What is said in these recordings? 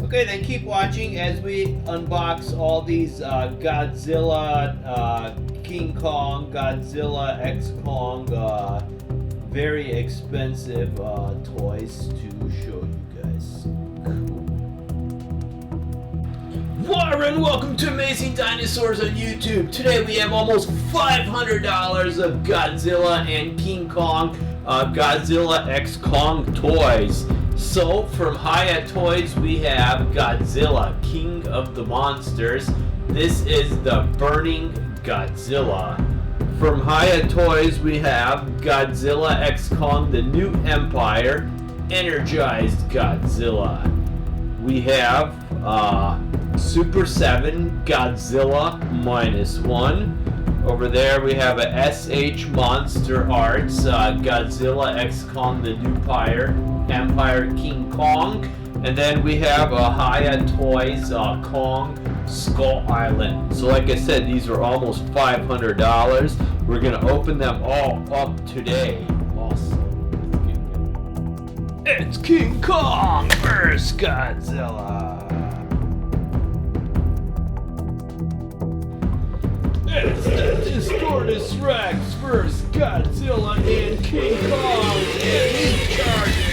Okay, then keep watching as we unbox all these Godzilla, King Kong, Godzilla, X Kong, very expensive toys to show you guys. Warren, welcome to Amazing Dinosaurs on YouTube. Today we have almost $500 of Godzilla and King Kong, Godzilla X Kong toys. So from Hiya Toys we have Godzilla, King of the Monsters. This is the Burning Godzilla. From Hiya Toys we have Godzilla X Kong, the New Empire, Energized Godzilla. We have Super 7 Godzilla -1. Over there we have a SH Monsterarts Godzilla X Kong, the New Empire King Kong. And then we have a Hiya Toys Kong Skull Island. So like I said, these are almost $500. We're gonna open them all up today. Awesome. It's King Kong vs. Godzilla. It's the Distortus Rex vs. Godzilla and King Kong, and he's charging.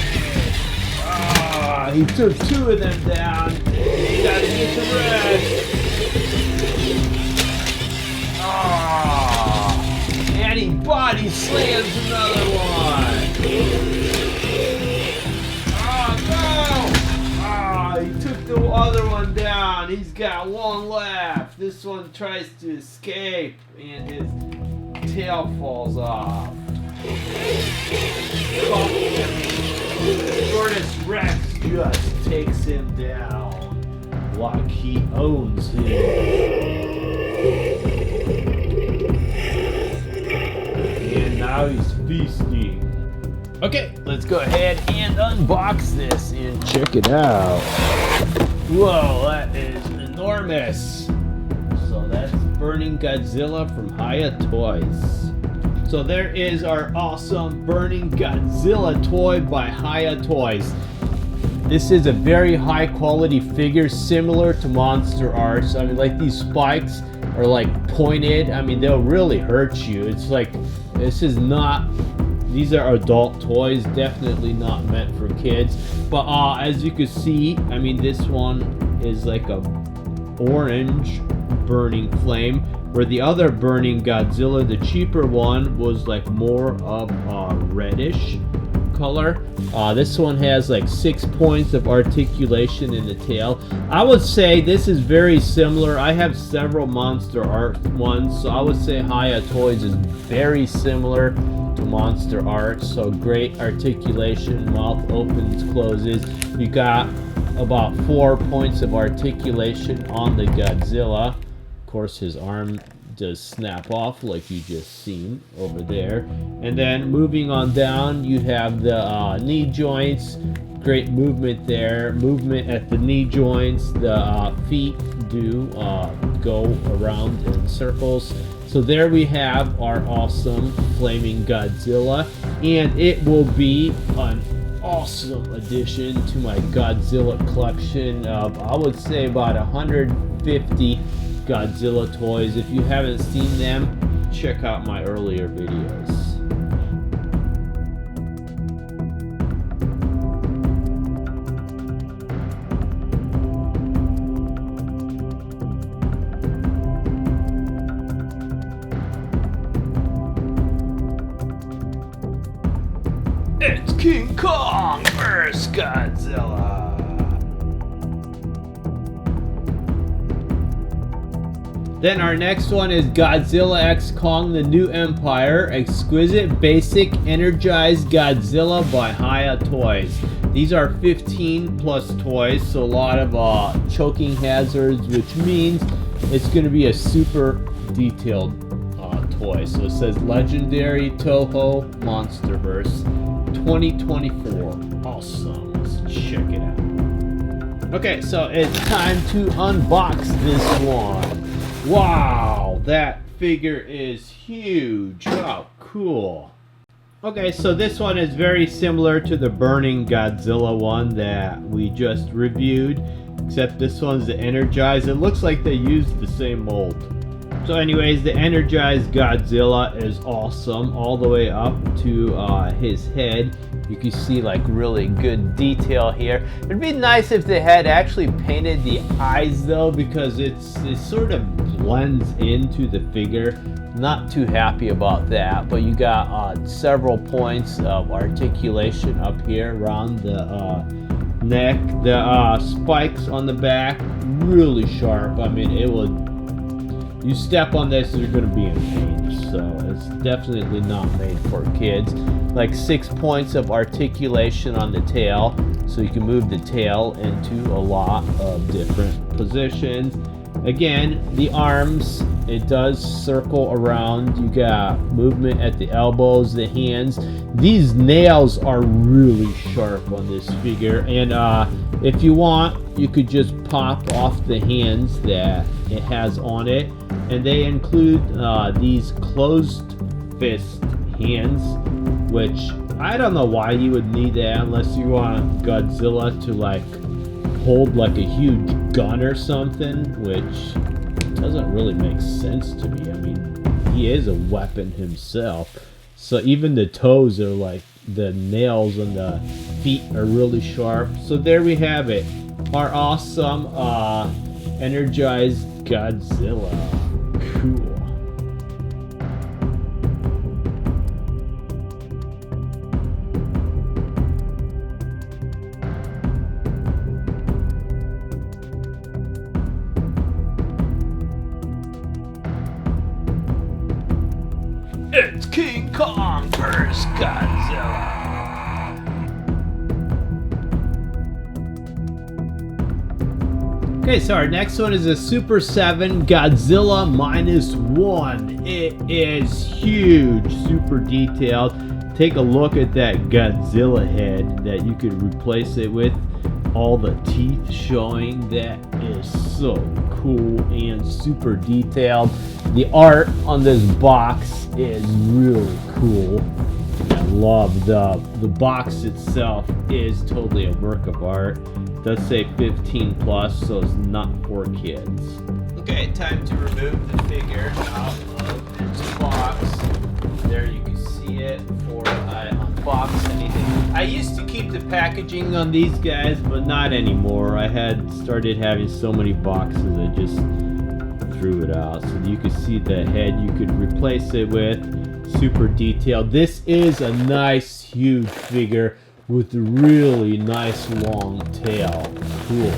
He took two of them down. He gotta get the rest. And he body slams another one. He took the other one down. He's got one left. This one tries to escape and his tail falls off. Shortest Rex just takes him down like he owns him. And now he's feasting. Okay, let's go ahead and unbox this and check it out. Whoa, that is enormous. So that's Burning Godzilla from Hiya Toys. So there is our awesome Burning Godzilla toy by Hiya Toys. This is a very high quality figure, similar to Monsterarts. I mean, like, these spikes are like pointed. I mean, they'll really hurt you. It's like, this is not, these are adult toys, definitely not meant for kids. But as you can see, I mean, this one is like a orange burning flame, where the other Burning Godzilla, the cheaper one, was like more of a reddish color. This one has like 6 points of articulation in the tail. I would say this is very similar. I have several Monsterarts ones, so I would say Hiya Toys is very similar to Monsterarts. So great articulation, mouth opens, closes. You got about 4 points of articulation on the Godzilla. Of course, his arm does snap off like you just seen over there. And then moving on down, you have the knee joints. Great movement there. Movement at the knee joints. The feet do go around in circles. So there we have our awesome Flaming Godzilla. And it will be an awesome addition to my Godzilla collection of, I would say, about 150 Godzilla toys. If you haven't seen them, check out my earlier videos. It's King Kong vs. Godzilla. Then our next one is Godzilla X Kong, the New Empire, Exquisite Basic Energized Godzilla by Hiya Toys. These are 15 plus toys, so a lot of choking hazards, which means it's going to be a super detailed toy. So it says Legendary Toho Monsterverse 2024. Awesome. Let's check it out. Okay, so it's time to unbox this one. Wow, that figure is huge. How cool. Okay, so this one is very similar to the Burning Godzilla one that we just reviewed, except this one's the Energized. It looks like they used the same mold. So anyways, the Energized Godzilla is awesome all the way up to his head. You can see like really good detail here. It'd be nice if they had actually painted the eyes though, because it sort of blends into the figure. Not too happy about that, but you got several points of articulation up here around the neck. The spikes on the back, really sharp. I mean, it will, you step on this, you're going to be in pain. So it's definitely not made for kids. Like 6 points of articulation on the tail, so you can move the tail into a lot of different positions. Again, the arms, it does circle around. You got movement at the elbows, the hands. These nails are really sharp on this figure, and if you want, you could just pop off the hands that it has on it, and they include these closed fist hands, which I don't know why you would need that unless you want Godzilla to like hold like a huge gun or something, which doesn't really make sense to me. I mean, he is a weapon himself. So even the toes are like, the nails on the feet are really sharp. So there we have it, our awesome Energized Godzilla. Cool. It's King Kong vs. Godzilla. Okay, so our next one is a Super 7 Godzilla -1. It is huge, super detailed. Take a look at that Godzilla head that you could replace it with. All the teeth showing. That is so cool and super detailed. The art on this box is really cool. I love the box itself is totally a work of art. It does say 15 plus, so it's not for kids. Okay, time to remove the figure out of its box. There you can see it before I unbox anything. I used to keep the packaging on these guys, but not anymore. I had started having so many boxes, I just threw it out. So you can see the head you could replace it with. Super detailed. This is a nice huge figure with a really nice long tail. Cool.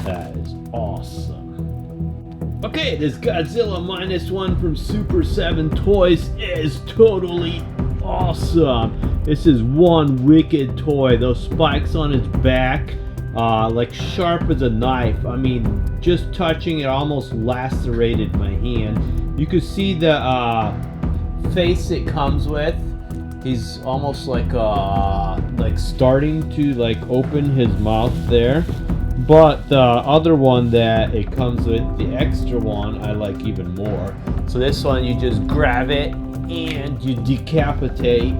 That is awesome. Okay, this Godzilla -1 from Super 7 Toys is totally awesome. This is one wicked toy. Those spikes on its back, like sharp as a knife. I mean, just touching it almost lacerated my hand. You could see the face it comes with. He's almost like starting to like open his mouth there. But the other one that it comes with, the extra one, I like even more. So this one, you just grab it and you decapitate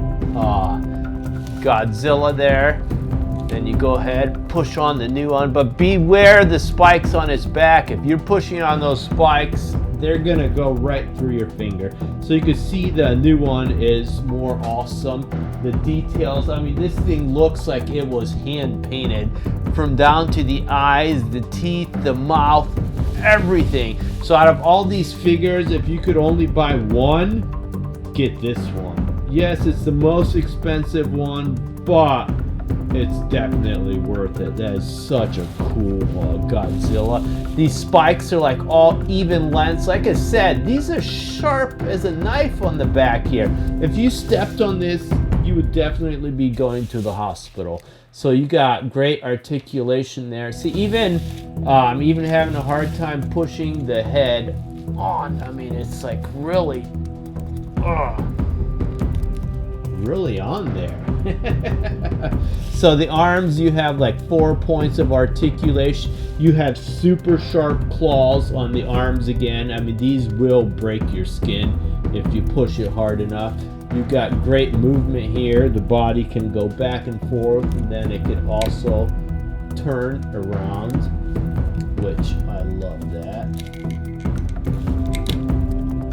Godzilla there. Then you go ahead, push on the new one, but beware the spikes on his back. If you're pushing on those spikes, they're gonna go right through your finger. So you can see the new one is more awesome. The details, I mean, this thing looks like it was hand painted from down to the eyes, the teeth, the mouth, everything. So out of all these figures, if you could only buy one, get this one. Yes, it's the most expensive one, but it's definitely worth it. That is such a cool Godzilla. These spikes are like all even lengths. Like I said, these are sharp as a knife on the back here. If you stepped on this, you would definitely be going to the hospital. So you got great articulation there. See, even I'm even having a hard time pushing the head on. I mean, it's like really on there. So the arms, you have like 4 points of articulation. You have super sharp claws on the arms again. I mean, these will break your skin if you push it hard enough. You got great movement here. The body can go back and forth, and then it can also turn around, which I love that.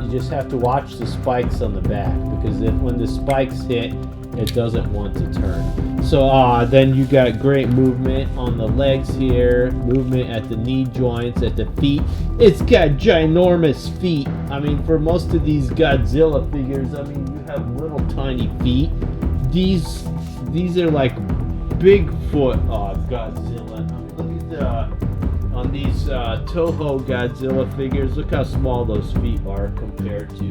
You just have to watch the spikes on the back, because when the spikes hit, it doesn't want to turn. So then you got great movement on the legs here, movement at the knee joints, at the feet. It's got ginormous feet. I mean, for most of these Godzilla figures, I mean, you have little tiny feet. These are like Bigfoot Godzilla. I mean, look at on these Toho Godzilla figures, look how small those feet are compared to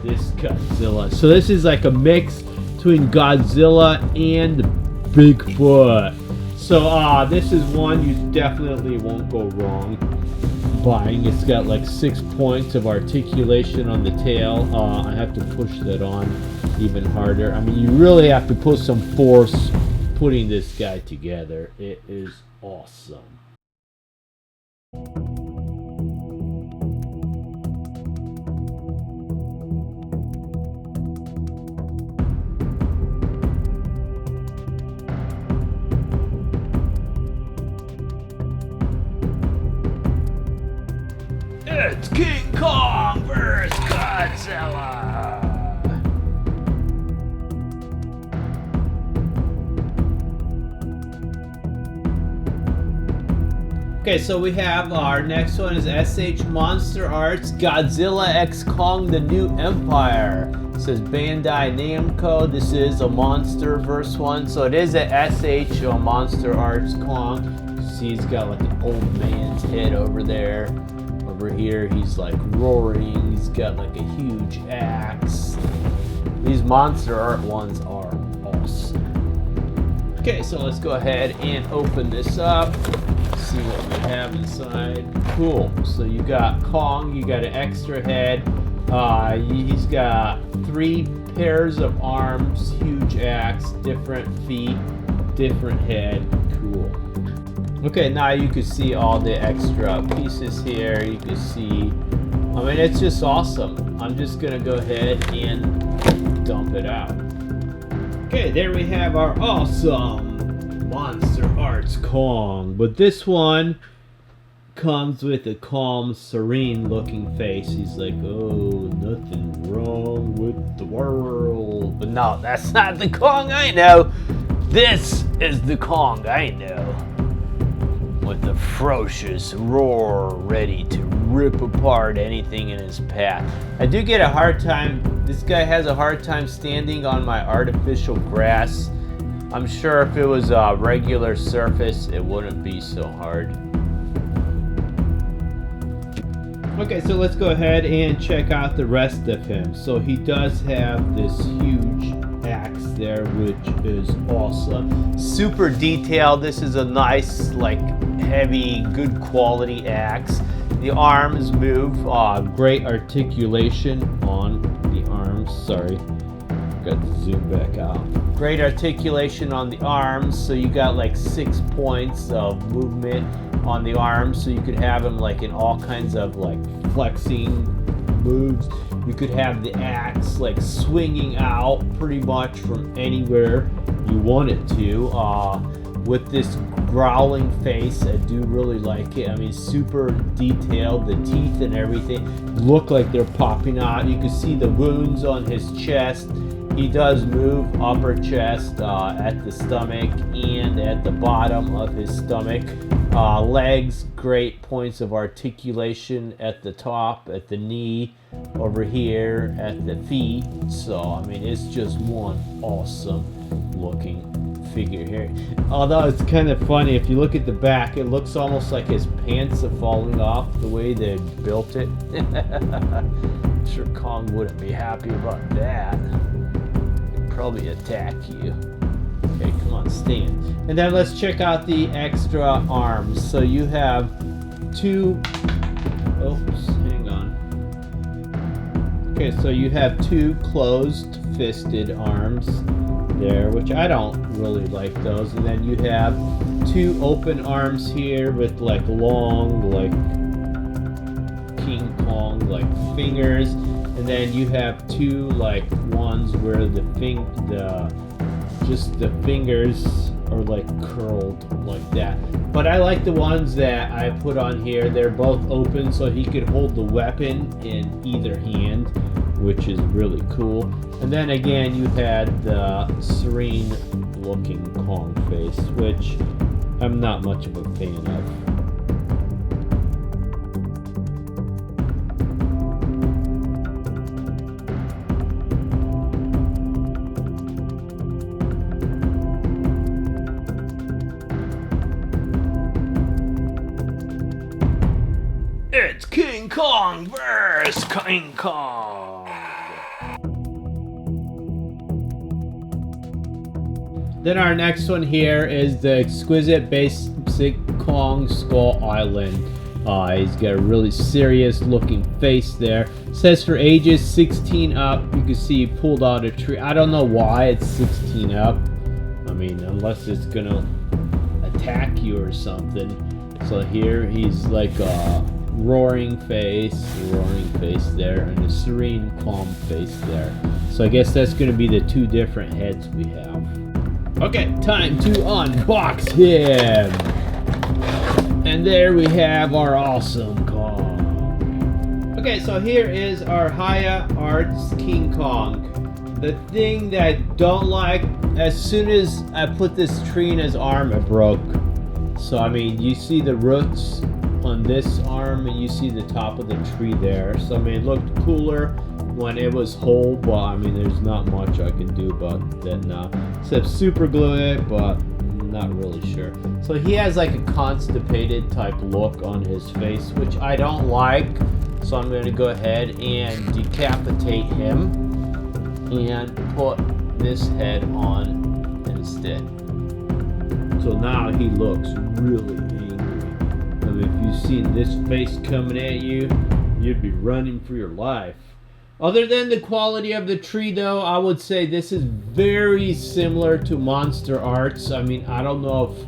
this Godzilla. So this is like a mix between Godzilla and Bigfoot. So this is one you definitely won't go wrong buying. It's got like 6 points of articulation on the tail. I have to push that on even harder. I mean, you really have to put some force putting this guy together. It is awesome. It's King Kong vs. Godzilla! Okay, so we have our next one is SH Monsterarts Godzilla X Kong The New Empire. It says Bandai Namco. This is a Monsterverse one, so it is a SH Monsterarts Kong. You see he's got like an old man's head over there. Over here he's like roaring. He's got like a huge axe. These monster art ones are awesome. Okay, so let's go ahead and open this up. See what we have inside. Cool. So you got Kong. You got an extra head. He's got 3 pairs of arms, huge axe, different feet, different head. Cool. Okay, now you can see all the extra pieces here. You can see, I mean, it's just awesome. I'm just gonna go ahead and dump it out. Okay, there we have our awesome Monsterarts Kong. But this one comes with a calm, serene looking face. He's like, oh, nothing wrong with the world. But no, that's not the Kong I know. This is the Kong I know. With a ferocious roar, ready to rip apart anything in his path. I do get a hard time, this guy has a hard time standing on my artificial grass. I'm sure if it was a regular surface, it wouldn't be so hard. Okay, so let's go ahead and check out the rest of him. So he does have this huge axe there, which is awesome. Super detailed. This is a nice, like, heavy, good quality axe. The arms move. Great articulation on the arms. Sorry, got to zoom back out. Great articulation on the arms. So you got like 6 points of movement on the arms. So you could have him like in all kinds of like flexing moves. You could have the axe like swinging out pretty much from anywhere you want it to. With this growling face, I do really like it. I mean, super detailed. The teeth and everything look like they're popping out. You can see the wounds on his chest. He does move upper chest, at the stomach and at the bottom of his stomach. Legs, great points of articulation at the top, at the knee, over here at the feet. So I mean, it's just one awesome looking figure here. Although it's kind of funny, if you look at the back, it looks almost like his pants are falling off the way they built it. I'm sure Kong wouldn't be happy about that. He'd probably attack you. Okay, come on, stand. And then let's check out the extra arms. So you have 2, oops, hang on. Okay, so you have 2 closed fisted arms there, which I don't really like those. And then you have 2 open arms here with like long, like King Kong like fingers. and then you have two like ones where the fingers are like curled like that. But I like the ones that I put on here. They're both open, so he could hold the weapon in either hand, which is really cool. And then again, you had the serene looking Kong face, which I'm not much of a fan of. It's King Kong versus King Kong. Then our next one here is the exquisite basic Kong Skull Island. He's got a really serious looking face there. It says for ages 16 up. You can see he pulled out a tree. I don't know why it's 16 up. I mean, unless it's gonna attack you or something. So here he's like a roaring face there, and a serene calm face there. So I guess that's going to be the two different heads we have. Okay, time to unbox him. And there we have our awesome Kong. Okay, so here is our Hiya Arts King Kong. The thing that I don't like, as soon as I put this tree in his arm, it broke. So I mean, you see the roots on this arm and you see the top of the tree there. So I mean, it looked cooler when it was whole, but I mean, there's not much I can do about that now, except super glue it, but I'm not really sure. So he has like a constipated type look on his face, which I don't like. So I'm going to go ahead and decapitate him and put this head on instead. So now he looks really angry. If you've seen this face coming at you, you'd be running for your life. Other than the quality of the tree though, I would say this is very similar to Monsterarts. I mean, I don't know if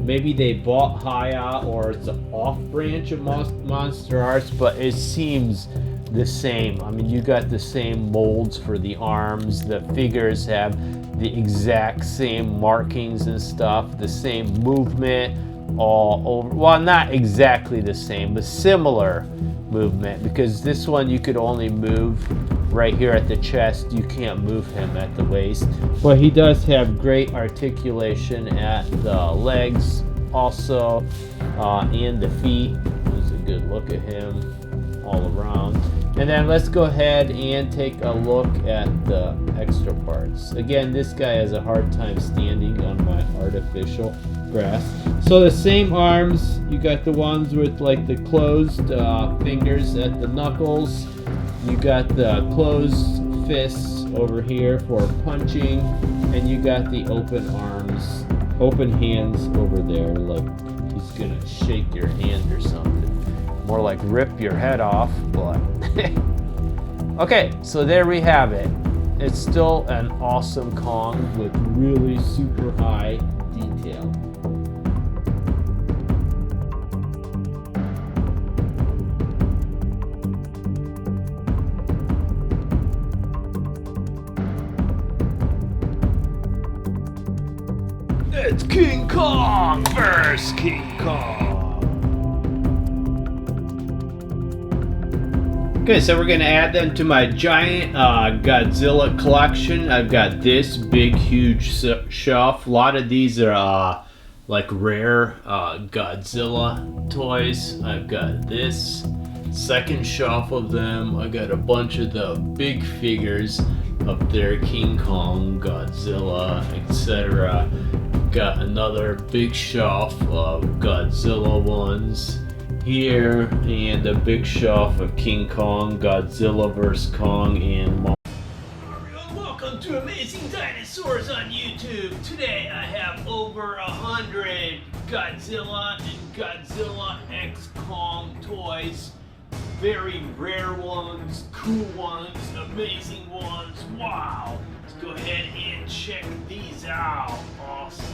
maybe they bought Hiya or it's an off branch of Monsterarts, but it seems the same. I mean, you got the same molds for the arms. The figures have the exact same markings and stuff, the same movement all over. Well, not exactly the same, but similar movement, because this one you could only move right here at the chest. You can't move him at the waist, but he does have great articulation at the legs also, and the feet. There's a good look at him all around. And then let's go ahead and take a look at the extra parts. Again, this guy has a hard time standing on my artificial grass. So the same arms, you got the ones with like the closed fingers at the knuckles. You got the closed fists over here for punching, and you got the open arms, open hands over there, like he's gonna shake your hand or something. More like rip your head off, but okay, so there we have it. It's still an awesome Kong with really super high detail. It's King Kong versus King Kong. Okay, so we're gonna add them to my giant Godzilla collection. I've got this big, huge shelf. A lot of these are like rare Godzilla toys. I've got this second shelf of them. I got a bunch of the big figures up there, King Kong, Godzilla, etc. Got another big shelf of Godzilla ones here, and a big shelf of King Kong, Godzilla vs. Kong, and welcome to Amazing Dinosaurs on YouTube. Today I have over 100 Godzilla and Godzilla X Kong toys. Very rare ones, cool ones, amazing ones. Wow! Let's go ahead and check these out. Awesome.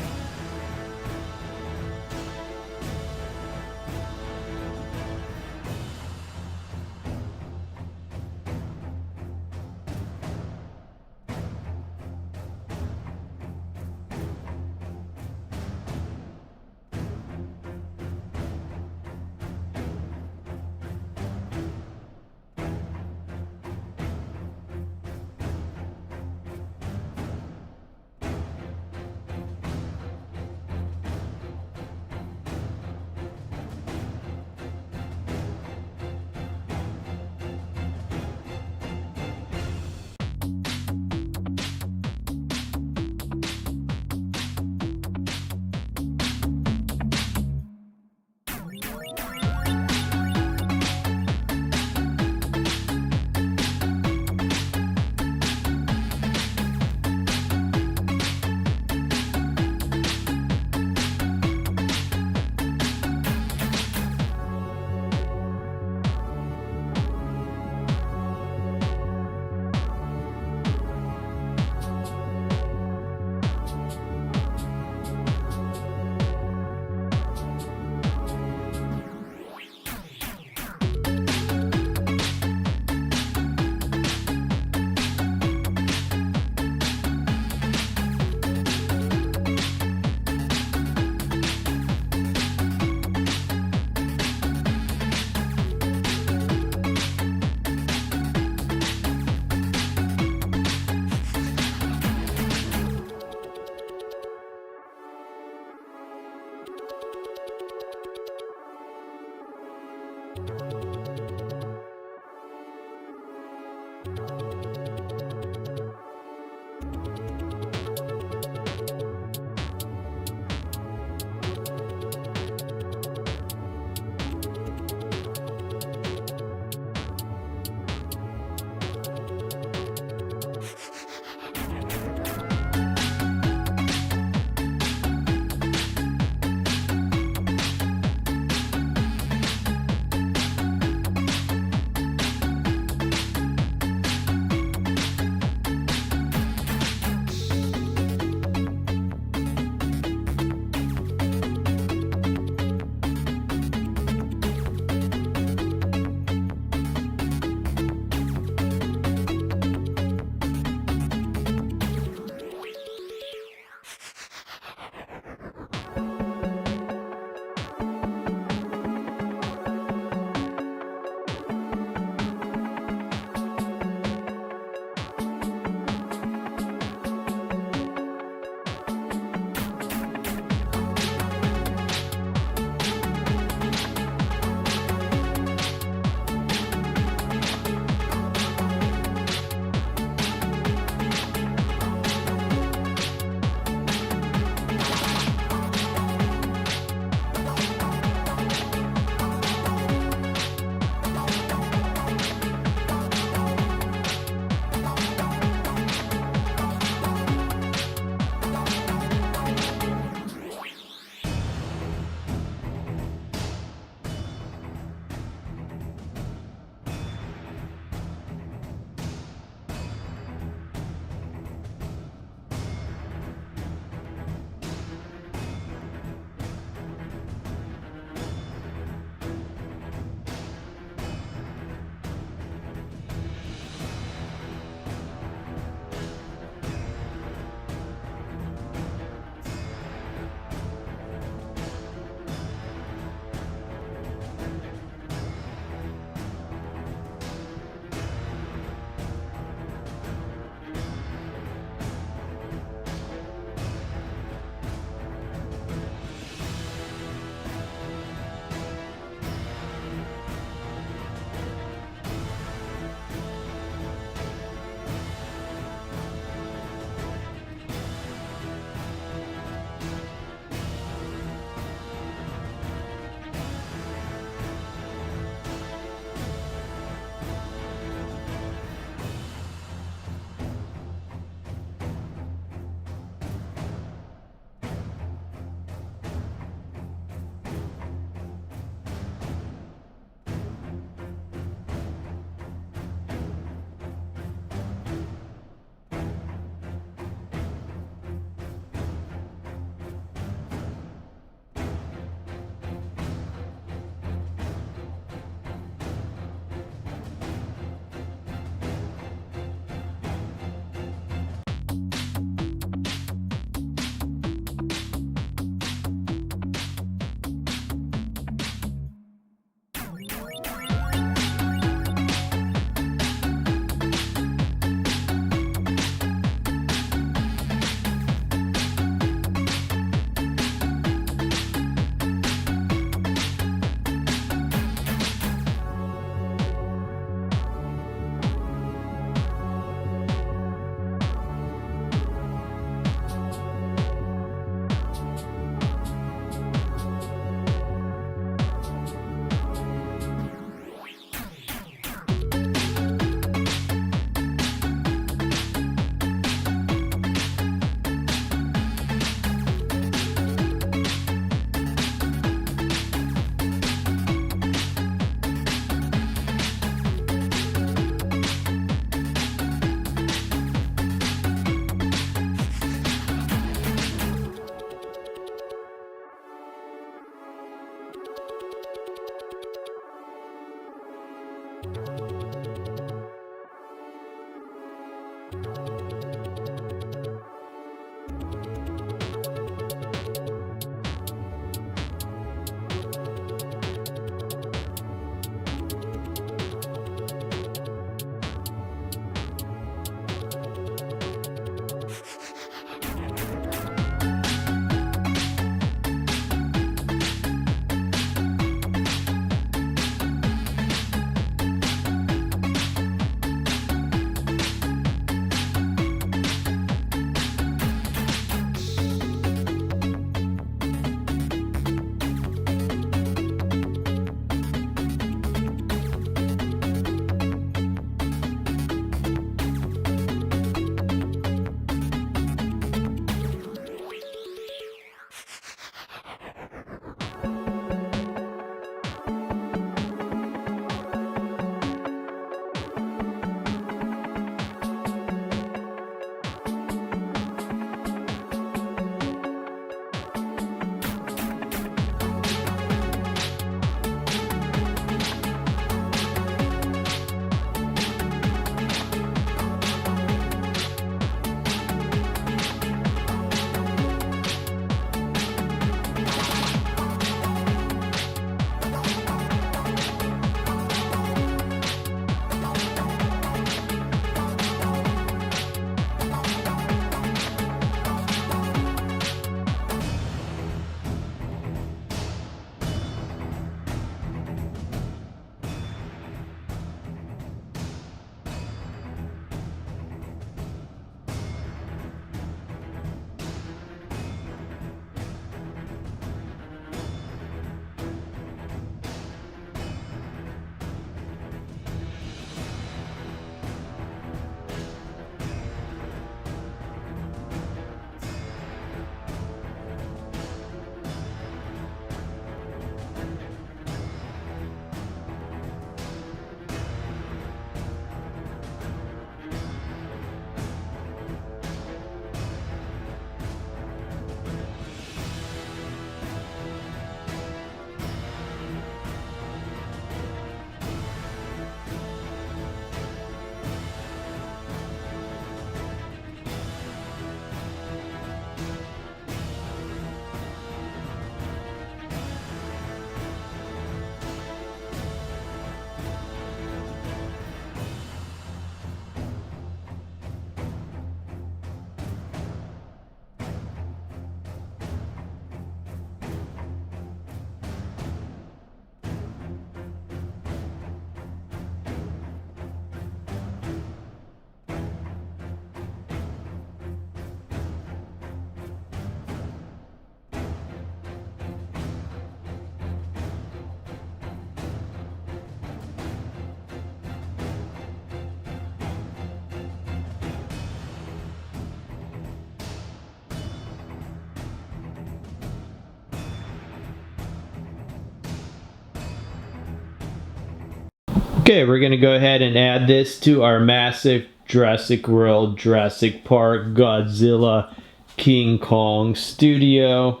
Okay, we're gonna go ahead and add this to our massive Jurassic World, Jurassic Park, Godzilla, King Kong studio.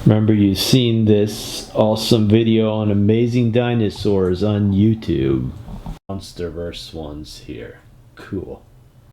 Remember, you've seen this awesome video on amazing dinosaurs on YouTube. Monsterverse ones here. Cool.